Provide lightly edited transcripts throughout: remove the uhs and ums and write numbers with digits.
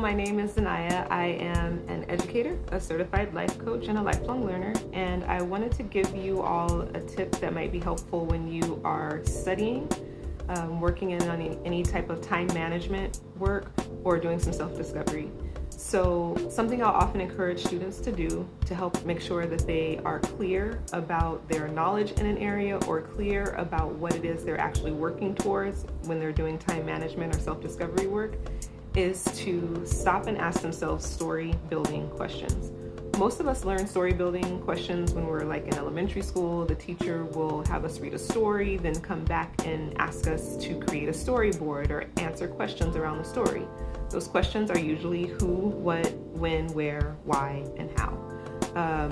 my name is Zanaya. I am an educator, a certified life coach, and a lifelong learner. And I wanted to give you all a tip that might be helpful when you are studying, working in on any type of time management work, or doing some self-discovery. So something I'll often encourage students to do to help make sure that they are clear about their knowledge in an area or clear about what it is they're actually working towards when they're doing time management or self-discovery work is to stop and ask themselves story building questions. Most of us learn story building questions when we're like in elementary school. The teacher will have us read a story, then come back and ask us to create a storyboard or answer questions around the story. Those questions are usually who, what, when, where, why, and how.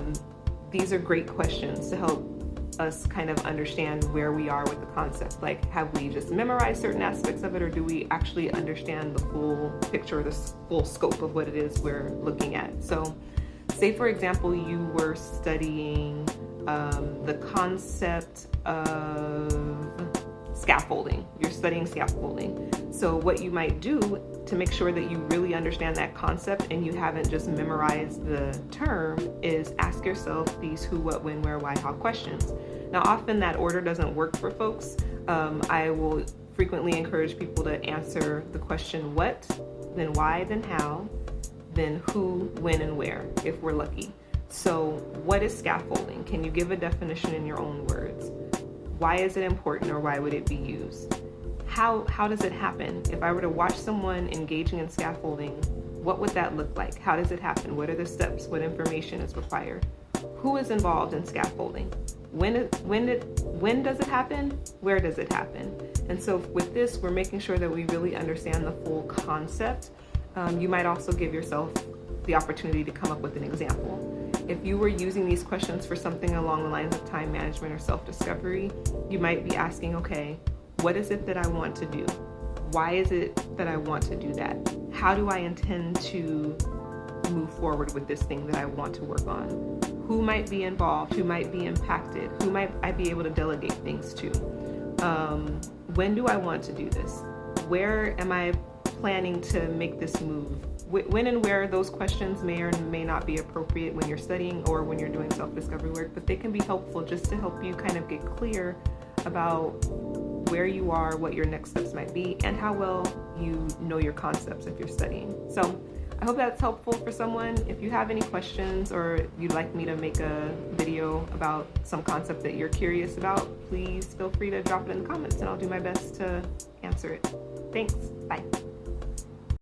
These are great questions to help us kind of understand where we are with the concept. Like, have we just memorized certain aspects of it, or do we actually understand the full picture, the full scope of what it is we're looking at? So say, for example, you were studying the concept of scaffolding. You're studying scaffolding. So what you might do to make sure that you really understand that concept and you haven't just memorized the term is ask yourself these who, what, when, where, why, how questions. Now, often that order doesn't work for folks. I will frequently encourage people to answer the question what, then why, then how, then who, when, and where, if we're lucky. So what is scaffolding? Can you give a definition in your own words? Why is it important, or why would it be used? How does it happen? If I were to watch someone engaging in scaffolding, what would that look like? How does it happen? What are the steps? What information is required? Who is involved in scaffolding? When does it happen? Where does it happen? And so with this, we're making sure that we really understand the full concept. You might also give yourself the opportunity to come up with an example. If you were using these questions for something along the lines of time management or self-discovery, you might be asking, okay, what is it that I want to do? Why is it that I want to do that? How do I intend to move forward with this thing that I want to work on? Who might be involved? Who might be impacted? Who might I be able to delegate things to? When do I want to do this? Where am I planning to make this move? When and where, those questions may or may not be appropriate when you're studying or when you're doing self-discovery work, but they can be helpful just to help you kind of get clear about where you are, what your next steps might be, and how well you know your concepts if you're studying. So I hope that's helpful for someone. If you have any questions or you'd like me to make a video about some concept that you're curious about, please feel free to drop it in the comments and I'll do my best to answer it. Thanks. Bye.